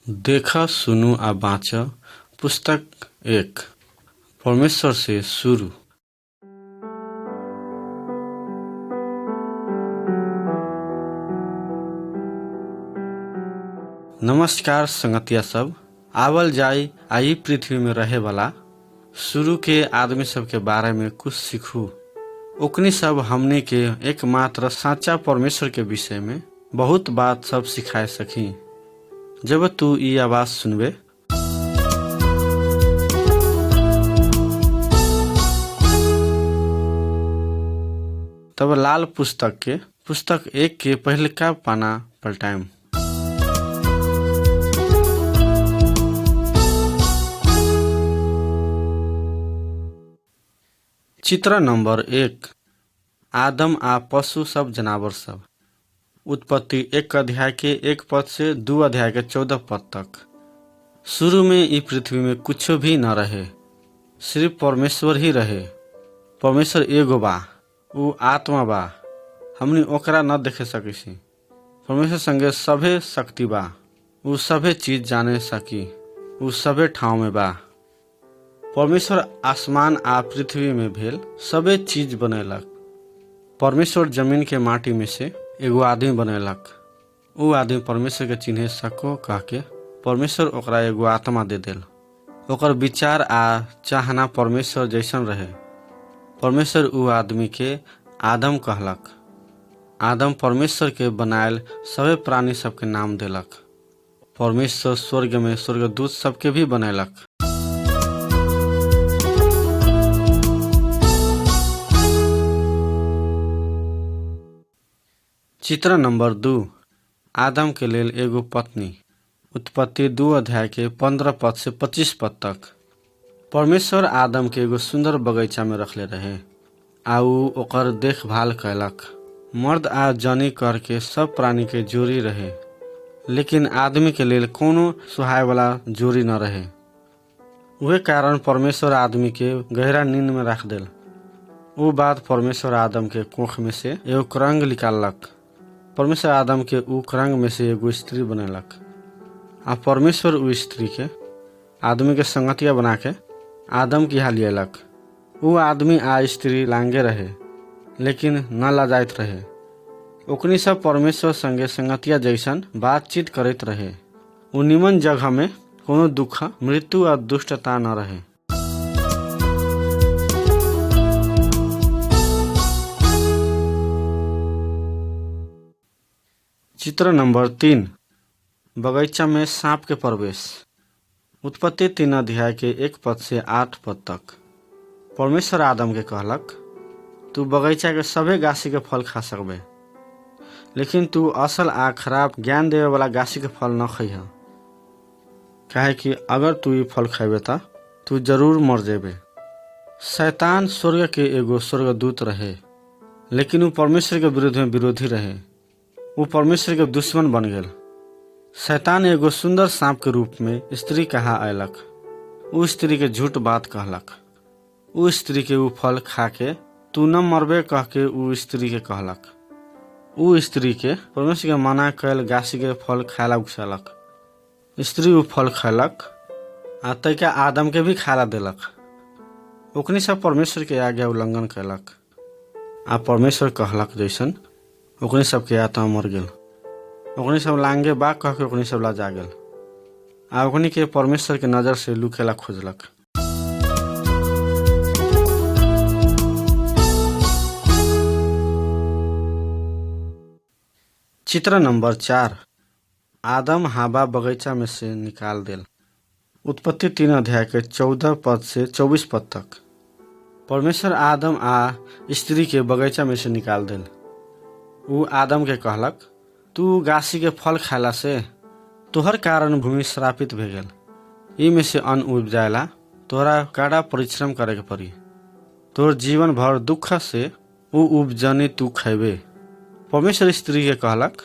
देखा सुनू आ बाँच पुस्तक 1 परमेश्वर से शुरू। नमस्कार संगतिया सब, आवल जाई आई पृथ्वी में रहे वाला शुरू के आदमी सब के बारे में कुछ सीखू। ओकनी सब हमने के एकमात्र साचा परमेश्वर के विषय में बहुत बात सब सिखाए सकी। जब तू ई आवाज सुनबे तब लाल पुस्तक 1 के पहले का पाना पलटाएम। चित्र नंबर 1 आदम आ पशु सब जनावर सब। उत्पत्ति 1 अध्याय के 1 पद से 2 अध्याय के 14 पद तक। शुरू में ई पृथ्वी में कुछ भी न रहे, सिर्फ परमेश्वर ही रहे। परमेश्वर एगो बा, ऊ आत्मा बा, हमनी ओकरा न देखे सकिसी। परमेश्वर संगे सभे शक्ति बा, ऊ सभे चीज जाने सकी, ऊ सभे ठाव में बा। परमेश्वर आसमान आ पृथ्वी में भेल सभे चीज बनेलक। परमेश्वर जमीन के माटी में से एगो आदमी बनेलक। ऊ आदमी परमेश्वर के चिन्हे सको कह के परमेश्वर ओकरा एगो आत्मा दे देल। ओकर विचार आ चाहना परमेश्वर जैसन रहे। परमेश्वर ऊ आदमी के आदम कहलक। आदम परमेश्वर के बनायल सभे प्राणी सबके नाम देलक। परमेश्वर स्वर्ग में स्वर्गदूत सबके भी बनैलक। चित्र नंबर 2 आदम के लेल एगो पत्नी। उत्पत्ति 2 अध्याय के 15 पद से 25 पद तक। परमेश्वर आदम के एगो सुंदर बगीचा में रखले रहे आ ऊ ओकर देखभाल कैलक। मर्द आ जनी करके सब प्राणी के जोड़ी रहे, लेकिन आदमी के लेल कोनो सुहाय वाला जोड़ी न रहे। उहे कारण परमेश्वर आदमी के गहरा नींद में रख देल। ऊ बाद परमेश्वर आदम के कोख में से एगो करंग निकाललक। परमेश्वर आदम के ऊ करंग में से एगो स्त्री बनेलक। आ परमेश्वर ऊ स्त्री के आदमी के संगतिया बना के आदम की हाल लियलक। ऊ आदमी आ स्त्री लांगे रहे, लेकिन न लजाइत रहे। ओकनी सब परमेश्वर संगे संगतिया जैसन बातचीत करते रहे। ऊ निमन जगह में कोनो दुख, मृत्यु आ दुष्टता न रहे। चित्र नंबर 3 बगीचा में सांप के प्रवेश। उत्पत्ति 3 अध्याय के 1 पद से 8 पद तक। परमेश्वर आदम के कहलक, तू बगीचा के सभे गाछी के फल खा सकबे, लेकिन तू असल आ खराब ज्ञान देवे वाला गाछी के फल न खइह। काहे कि अगर तू ई फल खैबे त तू जरूर मर जेबे। शैतान स्वर्ग के एगो स्वर्गदूत रहे, लेकिन ऊ परमेश्वर के विरुद्ध में विरोधी रहे। ऊ परमेश्वर के दुश्मन बन गेल। शैतान एगो सुंदर सांप के रूप में स्त्री कहा अयलक। ऊ स्त्री के झूठ बात कहलक। ऊ स्त्री के ऊ फल खा के तू न मरबे कह के ऊ स्त्री के कहलक। ऊ स्त्री के परमेश्वर के मना कैल गाछी के फल खायला उकसालक। स्त्री ऊ फल खैलक आ तैका आदम के भी खायला देलक। ओकनी सब परमेश्वर के आज्ञा उल्लंघन कैलक आ परमेश्वर कहलक जैसन ओकनी सब के आत्मा मर गेल। ओकनी सब लांगे बा कह के ओकनी सब लाजा गेल आ ओकनी के परमेश्वर के नजर से लुकेला खोजलक। चित्र नंबर 4 आदम हावा बगीचा में से निकाल देल। उत्पत्ति 3 अध्याय के 14 पद से 24 पद तक। परमेश्वर आदम आ स्त्री के बगीचा में से निकाल देल। ऊ आदम के कहलक, तू गाछी के फल खायला से तोहर कारण भूमि श्रापित भे गेल। ई में से अन्न उपजायला तोहरा कड़ा परिश्रम करे के पड़ी। तोहर जीवन भर दुख से ऊ उपजनी तू खैबे। परमेश्वर स्त्री के कहलक,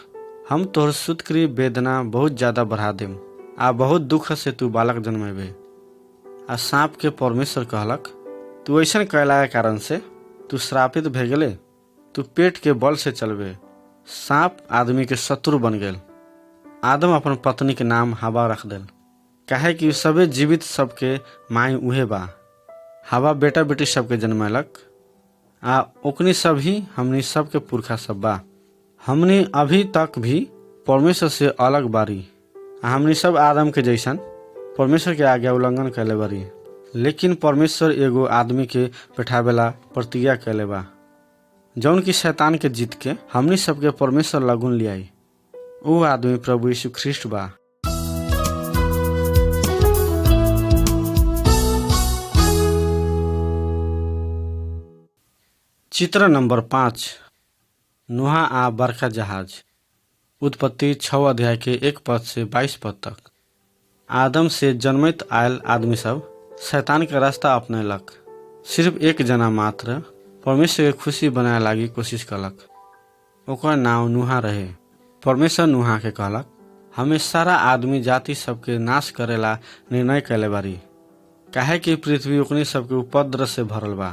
हम तोहर सुतक्री वेदना बहुत ज्यादा बढ़ा देम आ बहुत दुख से तू बालक जन्मेबे। आ सांप के परमेश्वर कहलक, तू ऐसन कैला के कारण से तू श्रापित भे गेले। तू पेट के बल से चलबे। सांप आदमी के शत्रु बन गेल। आदम अपन पत्नी के नाम हवा रख देल, काहे कि सबे जीवित सबके माई उहे बा। हवा बेटा बेटी सबके जन्मैलक आ ओकनी सब ही हमनी सबके पुरखा सब बा। हमनी अभी तक भी परमेश्वर से अलग बारी। हमनी सब आदम के जैसन परमेश्वर के आज्ञा उल्लंघन कैले बारी। लेकिन परमेश्वर एगो आदमी के बैठावेला प्रतिज्ञा कैले बा, जौन की शैतान के जीत के हमनी सबके परमेश्वर लगुन लियाई। वो आदमी प्रभु यीशु ख्रिस्ट बा। चित्र नंबर 5, नूहा आ बरखा जहाज। उत्पत्ति 6 अध्याय के 1 पद से 22 पद तक। आदम से जन्मित आयल आदमी सब शैतान के रास्ता अपनेलक। सिर्फ एक जना मात्र परमेश्वर के खुशी बनाए लागी कोशिश कलक। ओकर नाम नूहा रहे। परमेश्वर नूहा के कहलक, हमें सारा आदमी जाति सबके नाश करेला निर्णय कैले बारी, काहे कि पृथ्वी ओकनी सबके उपद्रव से भरल बा।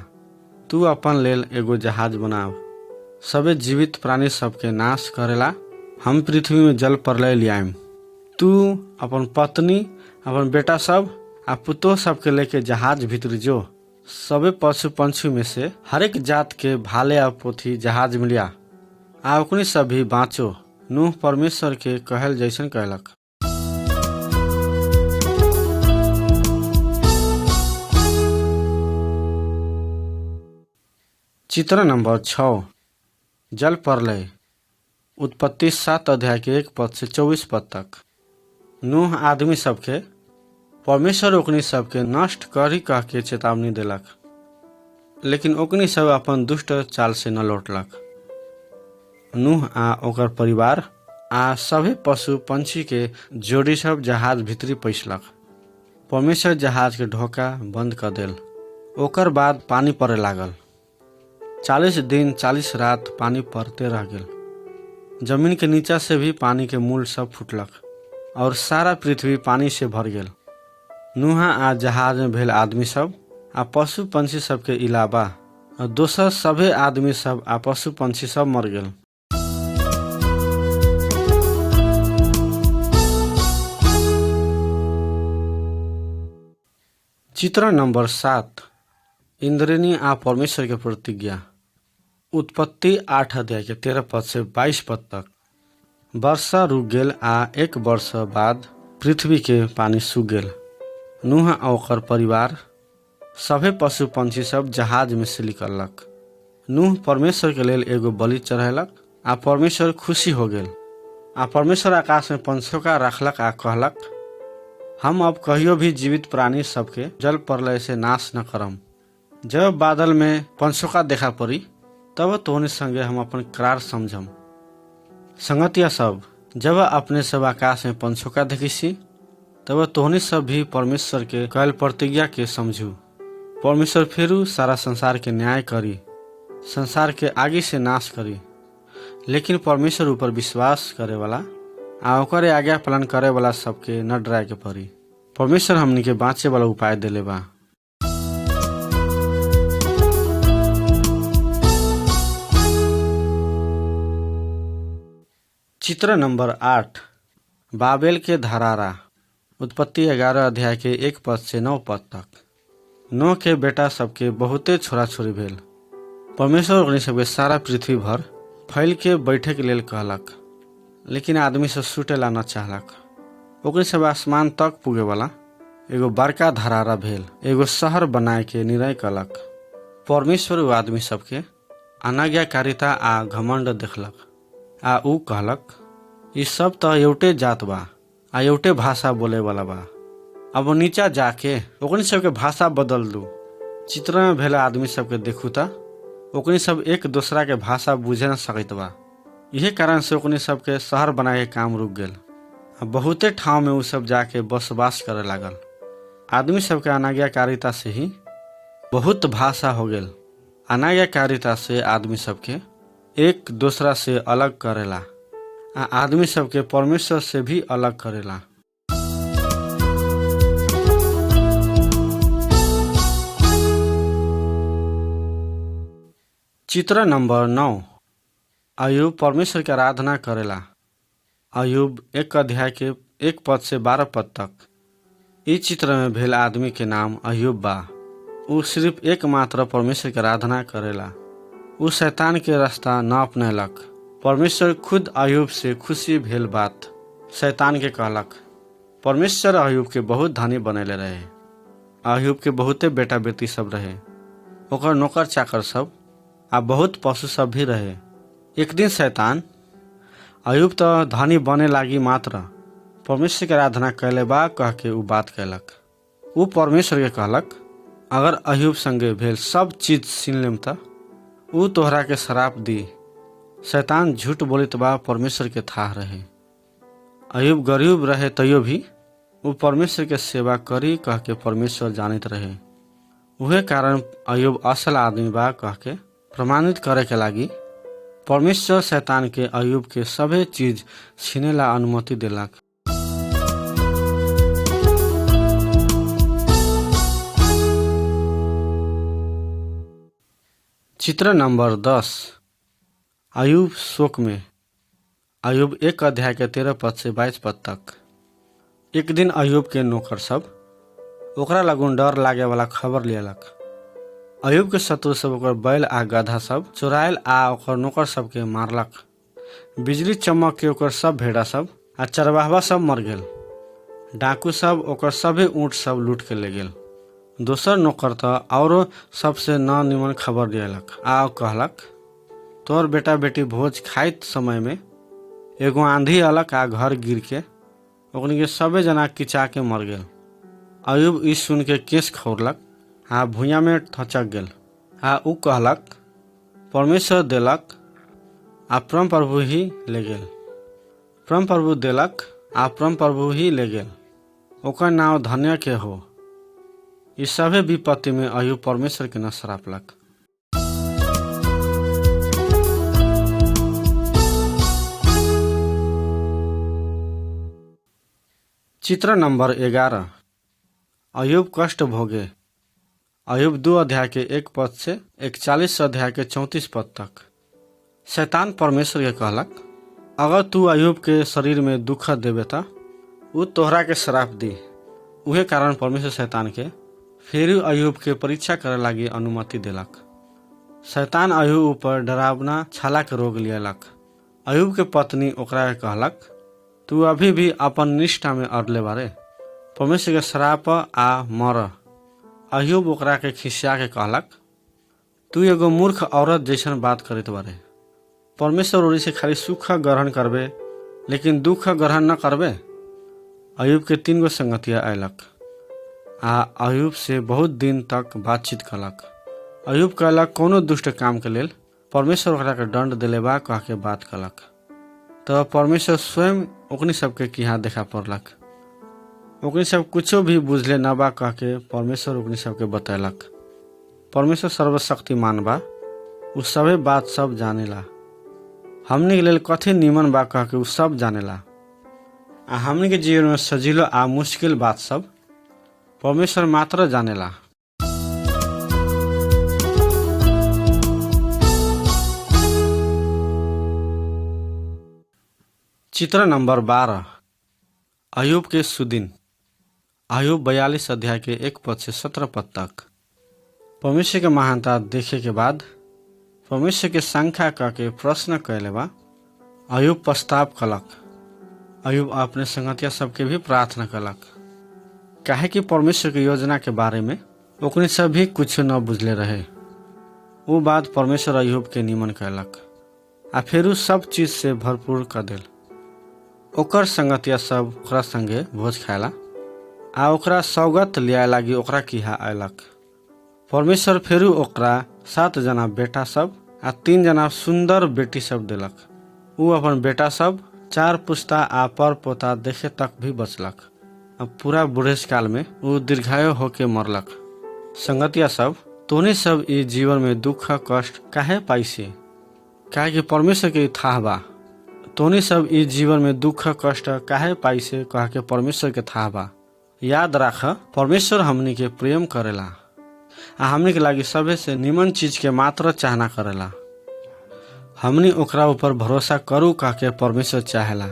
तू अपन लेल एगो जहाज बनाव, सबे जीवित प्राणी सबके नाश करेला हम पृथ्वी में जल प्रलय लियाएम। तू अपन पत्नी, अपन बेटा सब आ पुतोह सबके लेके जहाज भीतर जो। सबे पशु पंछी में से हरेक जात के भाले आ पोथी जहाज में लिया, आ ओकनी सब भी बाँचो। नूह परमेश्वर के कहल जैसन कहलक। चित्र नंबर 6, जल प्रलय। उत्पत्ति 7 अध्याय के 1 पद से 24 पद तक। नूह आदमी सबके परमेश्वर ओकनी सबके नष्ट करी कह के चेतावनी देलक, लेकिन ओकनी सब अपन दुष्ट चाल से न लौटलक। नूह आ ओकर परिवार आ सभे पशु पंछी के जोड़ी सब जहाज भीतरी पैसलक। परमेश्वर जहाज के ढोका बंद कर देल। ओकर बाद पानी पड़े लागल। 40 दिन 40 रात पानी पड़ते रह गेल। जमीन के नीचा से भी पानी के मूल सब फुटलक और सारा पृथ्वी पानी से भर गेल। नूहा आ जहाज में भेल आदमी सब आ पशु पंछी सब के अलावा और दोसर सभे आदमी सब आ पशु पंछी सब मर गेल। चित्र नंबर 7, इंद्रिनी आ परमेश्वर के प्रतिज्ञा। उत्पत्ति 8 अध्याय के 13 पद से 22 पद तक। वर्षा रुक गेल आ 1 वर्ष बाद पृथ्वी के पानी सूख गेल। नूह आ ओकर परिवार सभे पशु पंछी सब जहाज में से निकललक। नूह परमेश्वर के लेल एगो बलि चढ़ेलक आ परमेश्वर खुशी हो गेल। आ परमेश्वर आकाश में पंछोका रखलक आ कहलक, हम अब कहियो भी जीवित प्राणी सबके जल प्रलय से नाश न करम। जब बादल में पंछोका देखा पड़ी, तब तोहनी संगे हम अपन करार समझम। संगतिया सब, जब अपने सब आकाश में पंछोका देखिसी, तब तोहनी सब भी परमेश्वर के कयल प्रतिज्ञा के समझू। परमेश्वर फिर सारा संसार के न्याय करी, संसार के आगे से नाश करी। लेकिन परमेश्वर ऊपर विश्वास करे वाला आ ओकर आज्ञा पालन करे वाला सबके न डराए के पड़ी। परमेश्वर हमनी के बाँचे वाला उपाय देले बा। चित्र नंबर 8, बाबेल के धरारा। उत्पत्ति 11 अध्याय के 1 पद से 9 पद तक। नूह के बेटा सबके बहुते छोरा छोरी भेल। परमेश्वर ओकनी सबके सारा पृथ्वी भर फैल के बैठे के लेल कहलक, लेकिन आदमी सब सुटेला न चाहलक। ओकनी सब आसमान तक पुगे वाला एगो बड़का धरारा भेल। एगो शहर बनाए के निर्णय कलक। परमेश्वर वो आदमी सबके अनाज्ञाकारिता आ घमंड देखलक आ ऊ कहलक, ई सब तो एउटे जात बा आ एउटे भाषा बोले वाला बा। अब नीचा जाके ओकनी सबके भाषा बदल दू। चित्र में भेला आदमी सबके देखू त ओकनी सब एक दूसरा के भाषा बुझे न सकत बा। यही कारण से ओकनी सबके शहर बनाए के काम रुक गेल। बहुते ठाव में उ सब जाके बसवास करे लागल। आदमी सबके अनाज्ञाकारिता से ही बहुत भाषा हो गेल। अनाज्ञाकारिता से आदमी सबके एक दूसरा से अलग करेला आ आदमी सबके परमेश्वर से भी अलग करेला। चित्र नंबर 9, अय्यूब परमेश्वर की आराधना करेला। अय्यूब 1 अध्याय के 1 पद से 12 पद तक। इस चित्र में भेल आदमी के नाम अय्यूब बा। उ सिर्फ एकमात्र परमेश्वर के आराधना करेला। उ शैतान के रास्ता न अपनेलक। परमेश्वर खुद अय्यूब से खुशी भेल बात शैतान के कहलक। परमेश्वर अय्यूब के बहुत धनी बनैले रहे। अय्यूब के बहुते बेटा बेटी सब रहे, ओकर नौकर चाकर सब आ बहुत पशु सब भी रहे। एक दिन शैतान अय्यूब तो धनी बने लागी मात्र परमेश्वर के आराधना कैले बा कह के उ बात कैलक। उ परमेश्वर के कहलक, अगर अय्यूब संगे भेल सब चीज छीन लेम त उ तोहरा के श्राप दी। शैतान झूठ बोलित बा परमेश्वर के थाह रहे। अय्यूब गरीब रहे तैयो भी उ परमेश्वर के सेवा करी कह के परमेश्वर जानित रहे। उहे कारण अय्यूब असल आदमी बा कह के प्रमाणित करे के लागी परमेश्वर शैतान के अय्यूब के सभे चीज छीनेला अनुमति देलक। चित्र नंबर 10। अय्यूब शोक में। अय्यूब 1 अध्याय के 13 पद से 22 पद तक। एक दिन अय्यूब के नौकर सब ओकरा लगुन डर लागे वाला खबर लियलक। अय्यूब के शत्रु सब ओकर बैल आ गधा सब चोरायल आ ओकर नौकर सब के मारलक। बिजली चमक के ओकर सब भेड़ा सब आ चरवाहवा सब मर गेल। डाकू सब ओकर सभे ऊँट सब लूट के ले गेल। दोसर नौकर त औरो सबसे न निमन खबर दियलक आ कहलक, तोर बेटा बेटी भोज खाइत समय में एगो आंधी अलक आ घर गिर के ओकनी के सबे जना किचा के मर गेल। अय्यूब ई सुन के केस खौरलक आ भुइयां में थचक गेल आ उ कहलक, परमेश्वर देलक आ परम प्रभु ही ले गेल। परम प्रभु देलक आ परम प्रभु ही ले गेल। ओकर नाम धन्य के हो। इस सभे विपत्ति में अय्यूब परमेश्वर के न सरापलक। चित्र नंबर 11। अय्यूब कष्ट भोगे। अय्यूब 2 अध्याय के 1 पद से 41 अध्याय के 34 पद तक। शैतान परमेश्वर के कहलक, अगर तू अय्यूब के शरीर में दुख देवे त उ तोहरा के श्राप दी। उहे कारण परमेश्वर शैतान के फिर अय्यूब के परीक्षा करे लागी अनुमति देलक। शैतान अय्यूब ऊपर डरावना छाला के रोग लियलक। अय्यूब के पत्नी ओकरा के कहलक, तू अभी भी अपन निष्ठा में अड़ले बारे, परमेश्वर के श्राप आ मर। अय्यूब ओकरा के खिसिया के कहलक, तू एगो मूर्ख औरत जैसन बात करत बारे। परमेश्वर ओरी से खाली सुख ग्रहण करबे लेकिन दुख ग्रहण न करबे। अय्यूब के 3 गो संगतिया अयलक आ अय्यूब से बहुत दिन तक बातचीत कलक। अय्यूब कहलक, कोनो दुष्ट काम के लेल परमेश्वर ओकरा के दंड देले बा कह के बात कलक। तो परमेश्वर स्वयं ओकनी सबके किहाँ देखा पड़लक। ओकनी सब कुछो भी बुझले न बा कह के परमेश्वर ओकनी सबके बतैलक। परमेश्वर सर्वशक्तिमान बा, उ सभे बात सब जानेला। हमनी के लेल कथी निमन बा कह के उ सब जानेला। आ हमनी के जीवन में सजिलो आ मुश्किल बात सब परमेश्वर मात्र जानेला। चित्र नंबर 12। अय्यूब के सुदिन। अय्यूब 42 अध्याय के 1 पद से 17 पद तक। परमेश्वर के महानता देखे के बाद परमेश्वर के शंका करके प्रश्न कैले बा अय्यूब पछताव कलक। अय्यूब अपने संगतिया सबके भी प्रार्थना कलक, काहे कि परमेश्वर के योजना के बारे में ओकनी सब भी कुछ न बुझले रहे। वो बात परमेश्वर अय्यूब के निमन कैलक आ फिर सब चीज से भरपूर कर देल। ओकर संगतिया सब ओकरा संगे भोज खायला आ ओकरा सौगत लियाए लागी ओकरा किहा अयलक। परमेश्वर फिर ओकरा 7 जना बेटा सब आ 3 जना सुंदर बेटी सब देलक। उ अपन बेटा सब 4 पुस्ता आ पर पोता देखे तक भी बचलक। अब पूरा बुढ़ेस काल में उ दीर्घायु होके मरलक। संगतिया सब, तोने सब ई जीवन में दुख कष्ट काहे पाइसे, काहे कि परमेश्वर के थाह बा। तोने सब ई जीवन में दुख कष्ट काहे पाइसे कह के परमेश्वर के थाह बा। याद राख, परमेश्वर हमनी के प्रेम करेला आ हमनी के लागी सबे से निमन चीज के मात्र चाहना करेला। हमनी ओकरा ऊपर भरोसा करू कह के परमेश्वर चाहेला।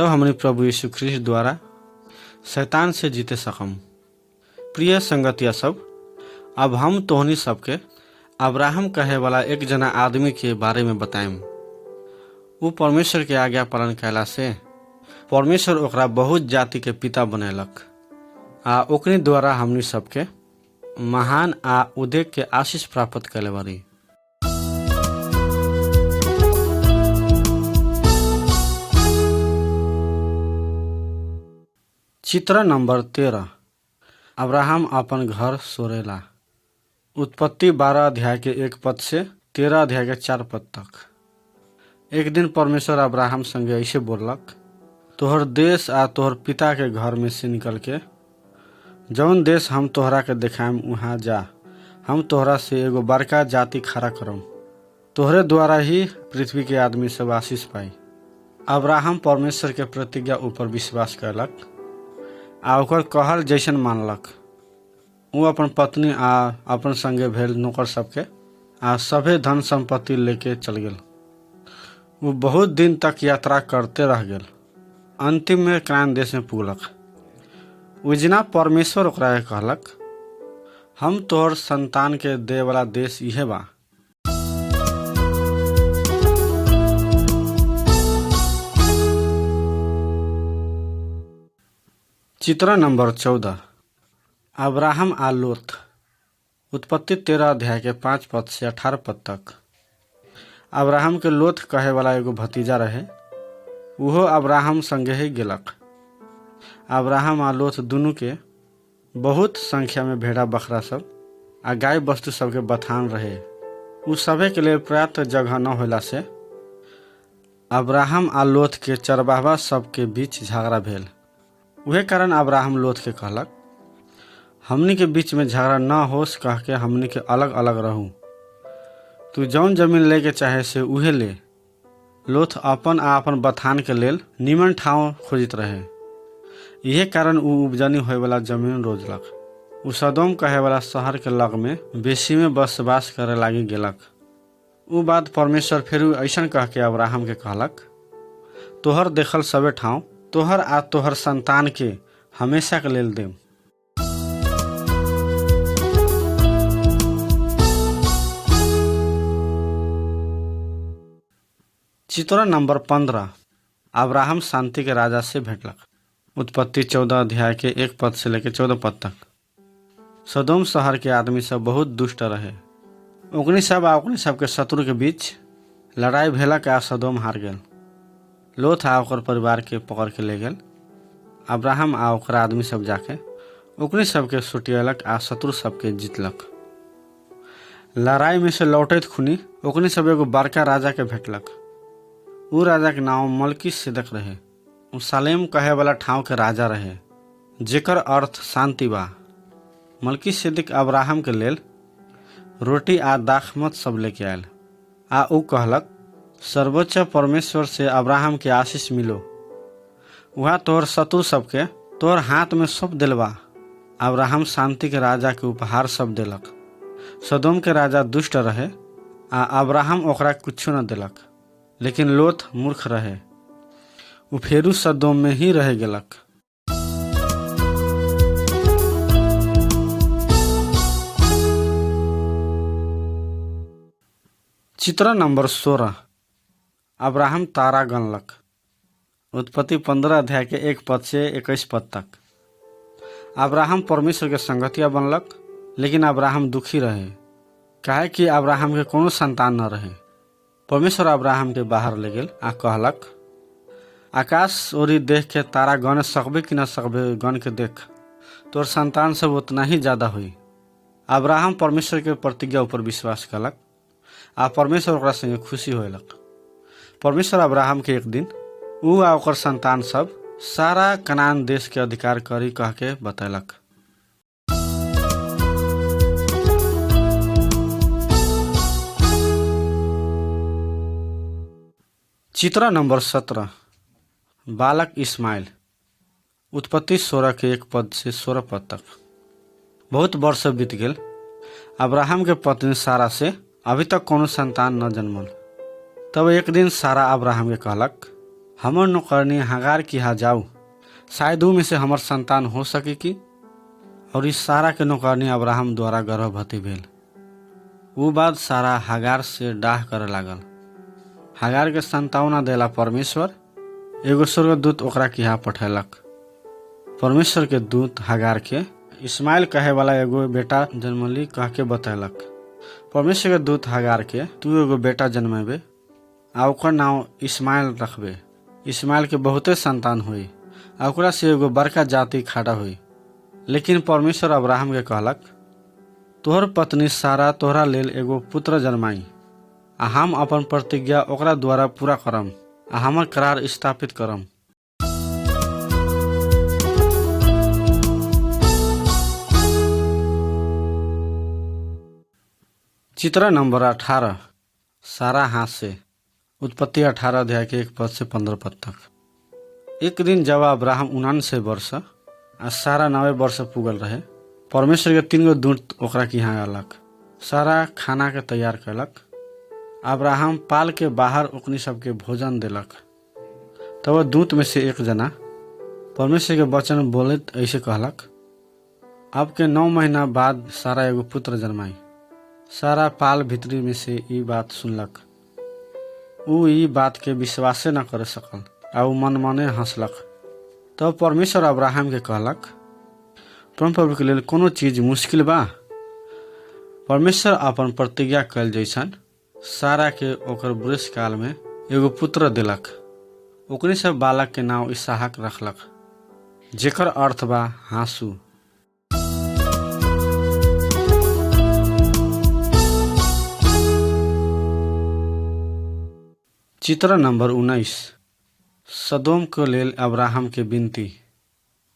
तब हमनी प्रभु यीशु ख्रिस्ट द्वारा शैतान से जीते सकम। प्रिय संगतिया सब, अब हम तोहनी सबके अब्राहम कहे वाला एक जना आदमी के बारे में बताएम। वो परमेश्वर के आज्ञा पालन कैला से परमेश्वर ओकरा बहुत जाति के पिता बनेलक आ ओकरे द्वारा हमनी सबके महान आ उदेक के आशीष प्राप्त कैले बारी। चित्र नंबर 13। अब्राहम अपन घर सोरेला। उत्पत्ति 12 अध्याय के 1 पद से 13 अध्याय के 4 पद तक। एक दिन परमेश्वर अब्राहम संगे ऐसे बोललक, तोहर देश आ तोहर पिता के घर में से निकल के जौन देश हम तोहरा के देखाएम वहाँ जा। हम तोहरा से एगो बड़का जाति खड़ा करम, तोहरे द्वारा ही पृथ्वी के आदमी सब आशीष पाई। अब्राहम परमेश्वर के प्रतिज्ञा ऊपर विश्वास करलक आ ओकर कहल जैसन मानलक। वो अपन पत्नी आ अपन संगे भेल नौकर सबके आ सभे धन संपत्ति लेके चल गेल। वो बहुत दिन तक यात्रा करते रह गेल। अंतिम में कनान देश में पुगलक। उजना परमेश्वर ओकरा के कहलक, हम तोहर संतान के दे वाला देश इहे बा। चित्र नंबर 14। अब्राहम आ लोत। उत्पत्ति 13 अध्याय के 5 पद से 18 पद तक। अब्राहम के लोत कहे वाला एगो भतीजा रहे, उहो अब्राहम संगे ही गेलक। अब्राहम आ लोत दुनू के बहुत संख्या में भेड़ा बकरा सब आ गाय वस्तु सबके बथान रहे। उ सभे के लिए पर्याप्त जगह न होला से अब्राहम आ लोत के चरवाहा सब के बीच झगड़ा भेल। उहे कारण अब्राहम लोत के कहलक, हमनी के बीच में झगड़ा न होस कह के हमनी के अलग अलग रहू। तू जौन जमीन ले के चाहे से उहे ले। लोथ अपन आ अपन बथान के लेल निमन ठाव खोजित रहे। इहे कारण उ उपजनी होए वाला जमीन रोजलक। उ सदोम कहे वाला शहर के लग में बेसी में बसवास करे लागी गेलक। उ बात परमेश्वर फिर ऐसन कह के अब्राहम के कहलक, तोहर देखल सबे ठाव तोहर आ तोहर संतान के हमेशा के लेल देम। चित्र नंबर 15। अब्राहम शांति के राजा से भेंटलक। उत्पत्ति 14 अध्याय के 1 पद से लेकर 14 पद तक। सदोम शहर के आदमी सब बहुत दुष्ट रहे। ओकनी सब आ ओकनी सबके शत्रु के बीच लड़ाई भेलक आ सदोम हार गेल। लोथ आ ओकर परिवार के पकड़ के ले गेल। अब्राहम आ ओकर आदमी सब जाके ओकनी सबके सुटियलक आ शत्रु सबके जीतलक। लड़ाई में से लौटैत खुनी ओकनी सब एगो बड़का राजा के भेटलक। उ राजा के नाम मलकीसेदेक रहे। उ सालेम कहे वाला ठाव के राजा रहे, जेकर अर्थ शांति बा। मलकीसेदेक अब्राहम के लेल रोटी आ दाखमत सब लेके आयल आ उ कहलक, सर्वोच्च परमेश्वर से अब्राहम के आशीष मिलो। वहाँ तोहर शत्रु सबके तोहर हाथ में सौंप दिलवा। अब्राहम शांति के राजा के उपहार सब देलक। सदोम के राजा दुष्ट रहे आ अब्राहम ओकरा कुछो न देलक, लेकिन लोथ मूर्ख रहे। उ फेरू सदोम में ही रह गेलक। चित्र नंबर 16। अब्राहम तारा गनलक। उत्पत्ति 15 अध्याय के 1 पद से 21 पद तक। अब्राहम परमेश्वर के संगतिया बनलक, लेकिन अब्राहम दुखी रहे, काहे कि अब्राहम के कोनो संतान न रहे। परमेश्वर अब्राहम के बाहर ले गेल आ कहलक, आकाश ओरी देख के तारा गन सकबे कि न सकबे गन के देख, तोर संतान सब उतना ही ज्यादा हुई। अब्राहम परमेश्वर के प्रतिज्ञा ऊपर विश्वास कलक आ परमेश्वर ओकरा संगे खुशी होलक। परमेश्वर अब्राहम के एक दिन उ आ ओकर संतान सब सारा कनान देश के अधिकार करी कह के बतैलक। चित्र नंबर 17। बालक इस्माइल। उत्पत्ति 16 के 1 पद से 16 पद तक। बहुत वर्ष बीत गेल। अब्राहम के पत्नी सारा से अभी तक कोनो संतान न जन्मल। तब एक दिन सारा अब्राहम के कहलक, हमर नौकरनी हगार की यहाँ जाऊ, शायद ऊ में से हमर संतान हो सके की। और इस सारा के नौकरनी अब्राहम द्वारा गर्भवती भेल। ऊ बाद सारा हगार से डाह करे लागल। हगार के संतावना देला परमेश्वर एगो स्वर्गदूत ओकरा के यहाँ पठेलक। परमेश्वर के दूत हगार के इस्माइल कहे वाला एगो बेटा जन्मली कह के बतैलक। परमेश्वर के दूत हगार के तू एगो बेटा जन्मेबे आ ओकर नाम इस्माइल रखबे। इस्माइल के बहुते संतान हुई आ ओकरा से एगो बड़का जाति खड़ा हुई। लेकिन परमेश्वर अब्राहम के कहलक, तोहर पत्नी सारा तोहरा लेल एगो पुत्र जन्माई आ हम अपन प्रतिज्ञा ओकरा द्वारा पूरा करम आ हमर करार स्थापित करम। चित्र नंबर 18। सारा हाथ से। उत्पत्ति 18 अध्याय के 1 पद से 15 पद तक। एक दिन जब अब्राहम 79 वर्ष आ सारा 90 वर्ष पुगल रहे, परमेश्वर के 3 गो दूत ओकरा के यहाँ आलक। सारा खाना के तैयार कैलक। अब्राहम पाल के बाहर ओकनी सबके भोजन देलक। तब वह दूत में से एक जना परमेश्वर के वचन बोलत ऐसे कहलक, अब के 9 महीना बाद सारा एगो पुत्र जन्माई। सारा पाल भीतरी में से ई बात सुनलक। ऊ ई बात के विश्वासे न कर सकल आ ऊ मन मने हंसलक। तब परमेश्वर अब्राहम के कहलक, परमप्रभु के लेल कोनो चीज मुश्किल बा। परमेश्वर अपन प्रतिज्ञा कैल जैसन सारा के ओकर वृष काल में एगो पुत्र दिलक। ओकरे सब बालक के नाम इसहाक रखलक, जेकर अर्थ बा हाँसू। चित्र नंबर 19। सदोम के लेल अब्राहम के विनती।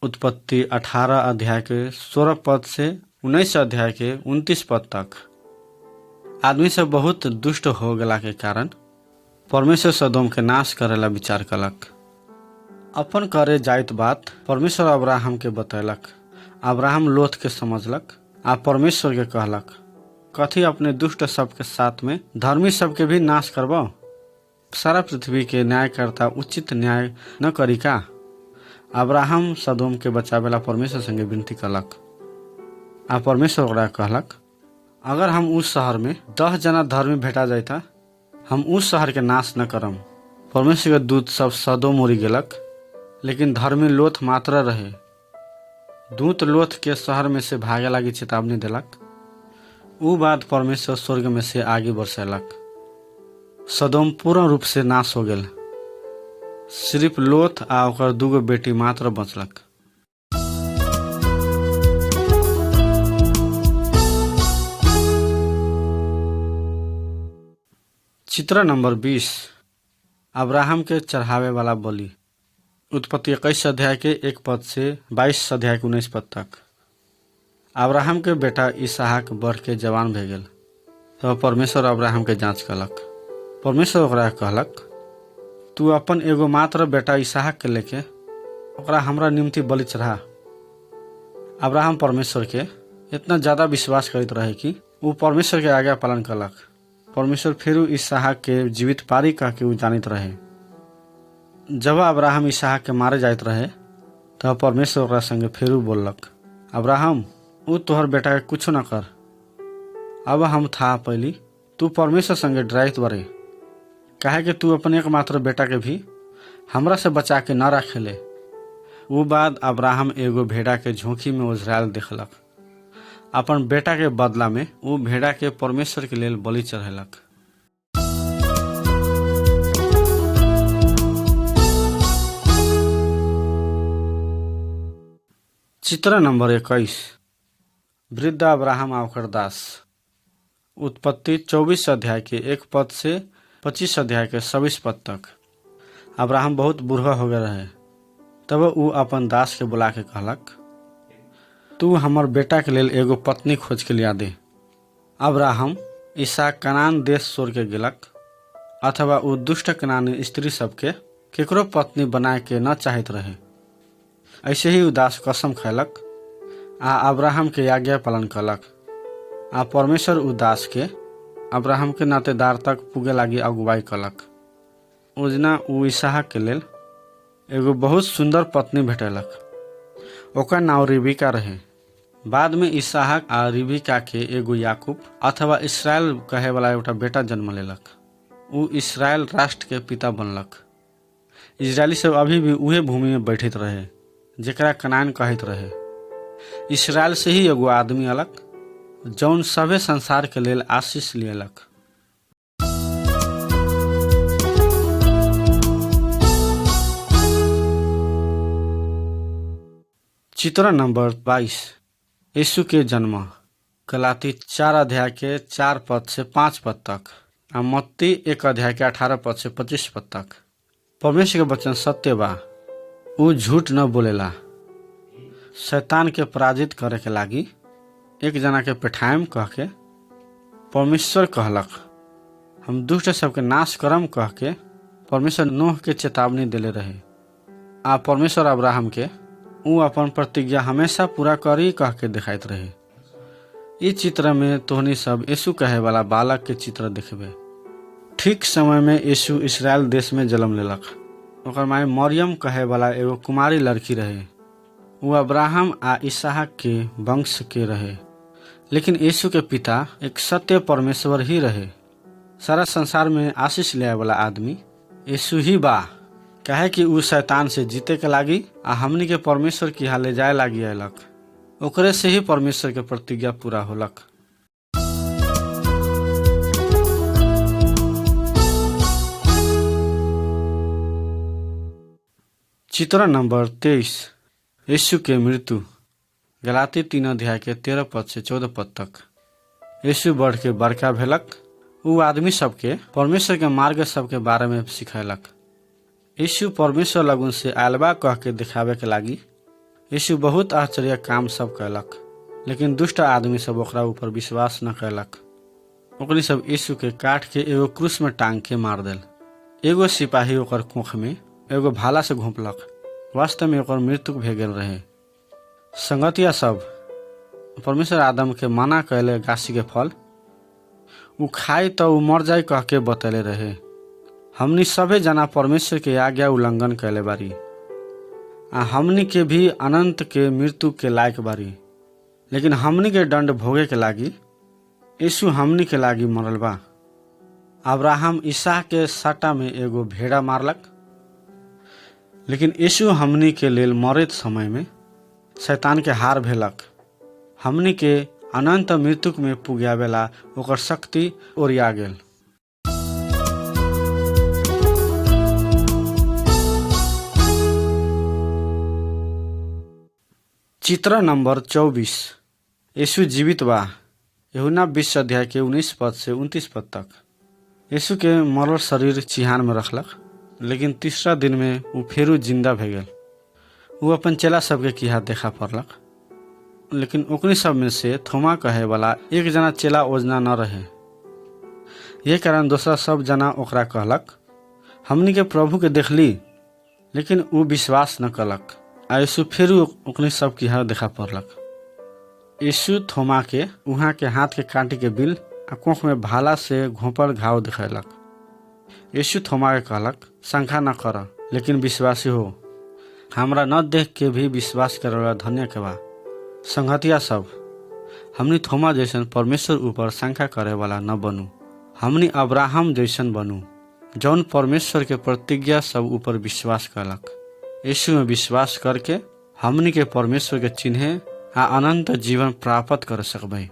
उत्पत्ति 18 अध्याय के 16 पद से 19 अध्याय के 29 पद तक। आदमी सब बहुत दुष्ट हो गला के कारण परमेश्वर सदोम के नाश करेला विचार कलक। अपन करे जाइत बात परमेश्वर अब्राहम के बतैलक। अब्राहम लोथ के समझलक आ परमेश्वर के कहलक, कथी अपने दुष्ट सबके साथ में धर्मी सबके भी नाश करबो? सारा पृथ्वी के न्यायकर्ता उचित न्याय न करी का? अब्राहम सदोम के बचावेला परमेश्वर संगे विनती कलक। आ परमेश्वर ओकरा कहलक, अगर हम उस शहर में 10 जना धर्मी भेटा जाता, हम उस शहर के नाश न करम। परमेश्वर के दूत सब सदोम ओरी गेलक, लेकिन धर्मी लोथ मात्र रहे। दूत लोथ के शहर में से भागे लागी चेतावनी देलक। ऊ बाद परमेश्वर स्वर्ग में से आगे बरसैलक। सदोम पूर्ण रूप से नाश हो गेल। सिर्फ लोथ आ ओकर 2 गो बेटी मात्र बचलक। चित्र नंबर 20। अब्राहम के चढ़ावे वाला बलि। उत्पत्ति 21 अध्याय के 1 पद से 22 अध्याय के 19 पद तक। अब्राहम के बेटा इसहाक बढ़ के जवान भे गेल। तब परमेश्वर अब्राहम के जांच कलक। परमेश्वर ओकरा कहलक, तू अपन एगो मात्र बेटा इसहाक के लेके ओकरा हमरा निम्ति बलि चढ़ा। अब्राहम परमेश्वर के इतना ज्यादा विश्वास करते रहे कि वो परमेश्वर के आज्ञा पालन कलक। परमेश्वर फिर इसहाक के जीवित पारी कह के जानित रहे। जब अब्राहम इसहाक के मारे जाइत रहे, तब परमेश्वर ओकरा संगे फिर बोललक, अब्राहम ऊ तोहर बेटा के कुछ न कर। अब हम था पहली तू परमेश्वर संगे डराइत बरे, काहे कि तू अपन एकमात्र बेटा के भी हमरा से बचा के न रखेले। ऊ बाद अब्राहम एगो भेड़ा के झोंकी में ओझरायल देखलक। अपन बेटा के बदला में ऊ भेड़ा के परमेश्वर के लेल बलि चढ़ेलक। चित्र नंबर 21। वृद्ध अब्राहम आ ओकर दास। उत्पत्ति 24 अध्याय के 1 पद से 25 अध्याय के 26 पद तक। अब्राहम बहुत बूढ़ा हो गए रहे। तब ऊ अपन दास के बुला के कहलक, तू हमर बेटा के लेल एगो पत्नी खोज के लिया दे। अब्राहम इसहाक कनान देश छोड़ के गेलक, अथवा ऊ दुष्ट कनानी स्त्री सबके केकरो पत्नी बनाए के न चाहत रहे। ऐसे ही उदास कसम खैलक आ अब्राहम के आज्ञा पालन कलक। आ परमेश्वर उदास के अब्राहम के नातेदार तक पुगे लागी अगुवाई कलक। ओजना ऊ इसहाक के लेल एगो बहुत सुंदर पत्नी भेटलक। ओकर नाम रिबिका रहे। बाद में इसहाक आ रिबिका के एगो याकूब अथवा इसराइल कहे वाला एगोटा बेटा जन्म लेलक। उ इसराइल राष्ट्र के पिता बनलक। इजरायली सब अभी भी उहे भूमि में बैठित रहे जेकरा कनान कहत रहे। इसराइल से ही एगो आदमी अलक जौन सभे संसार के लेल आशीष लियलक। चित्र नंबर 22। यीशु के जन्म। गलाती 4 अध्याय के 4 पद से 5 पद तक आ मत्ती 1 अध्याय के 18 पद से 25 पद तक। परमेश्वर के वचन सत्य बा, उ झूठ न बोलेला। शैतान के पराजित करे के लागी एक जना के पेठायम कह के परमेश्वर कहलक। हम दुष्ट सबके नाश करम कह के परमेश्वर नोह के चेतावनी देले रहे। आ परमेश्वर अब्राहम के उ अपन प्रतिज्ञा हमेशा पूरा करी कह के दिखाइत रहे। इस चित्र में तोहनी सब यीशु कहे वाला बालक के चित्र देखबे। ठीक समय में यीशु इसराइल देश में जन्म लेलक। ओकर माई मरियम कहे वाला एगो कुमारी लड़की रहे। वो अब्राहम आ इसहाक के वंश के रहे। लेकिन यीशु के पिता एक सत्य परमेश्वर ही रहे। सारा संसार में आशीष ले वाला आदमी यीशु ही बा, काहे कि उ शैतान से जीते के लागी आ हमनी के परमेश्वर की हाले जाए लागी अयलक। ओकरे से ही परमेश्वर के प्रतिज्ञा पूरा होलक। चित्र नंबर 23। यीशु के मृत्यु। गलाती 3 अध्याय के 13 पद से 14 पद तक। यीशु बढ़ के बड़का भेलक। उ आदमी सबके परमेश्वर के मार्ग सबके बारे में सिखैलक। यीशु परमेश्वर लगुन से आलबा कह के दिखावे के लागी यीशु बहुत आश्चर्य काम सब कैलक। लेकिन दुष्ट आदमी सब ओकरा ऊपर विश्वास न कैलक। ओकनी सब यीशु के काट के एगो क्रूस में टांग के मार देल। एगो सिपाही ओकर कोख में एगो भाला से घोंपलक। वास्तव में ओकर मृत्यु भे गेल रहे। संगतिया सब, परमेश्वर आदम के मना कैले गाछी के फल उ खाई तो उ मर जाए कह के बतैले रहे। हमनी सभे जना परमेश्वर के आज्ञा उल्लंघन कैले बारी आ हमनी के भी अनंत के मृत्यु के लायक बारी। लेकिन हमनी के दंड भोगे के लागी यीशु हमनी के लागी मरल बा। अब्राहम इसहाक के साटा में एगो भेड़ा मारलक। लेकिन यीशु हमनी के लेल मरत समय में शैतान के हार भेलक। हमनी के अनंत मृत्यु में पुगावेला ओकर शक्ति ओरिया गेल। चित्र नंबर 24। यीशु जीवित बा। यूहन्ना 20 अध्याय के 19 पद से 29 पद तक। यीशु के मरल शरीर चिहान में रखलक। लेकिन तीसरा दिन में उ फेरू जिंदा भे गेल। उ अपन चेला सबके किहा देखा पड़लक। लेकिन ओकनी सब में से थोमा कहे वाला एक जना चेला ओजना न रहे। ये कारण दूसरा सब जना ओकरा कहलक, हमनी के प्रभु के देखली। लेकिन उ विश्वास न कलक। आ यीशु फेरू ओकनी सब किहा देखा पड़लक। यीशु थोमा के उहाँ के हाथ के कांटी के बिल आ कोख में भाला से घोंपल घाव दिखैलक। यीशु थोमा के कहलक, शंका न कर, लेकिन विश्वासी हो। हमरा न देख के भी विश्वास करे वाला धन्य के बा। संगतिया सब, हमनी थोमा जैसन परमेश्वर ऊपर शंका करे वाला न बनू। हमनी अब्राहम जैसन बनू जौन परमेश्वर के प्रतिज्ञा सब ऊपर विश्वास करलक। यीशु में विश्वास करके हमनी के परमेश्वर के चिन्हे आ अनंत जीवन प्राप्त कर सकबै।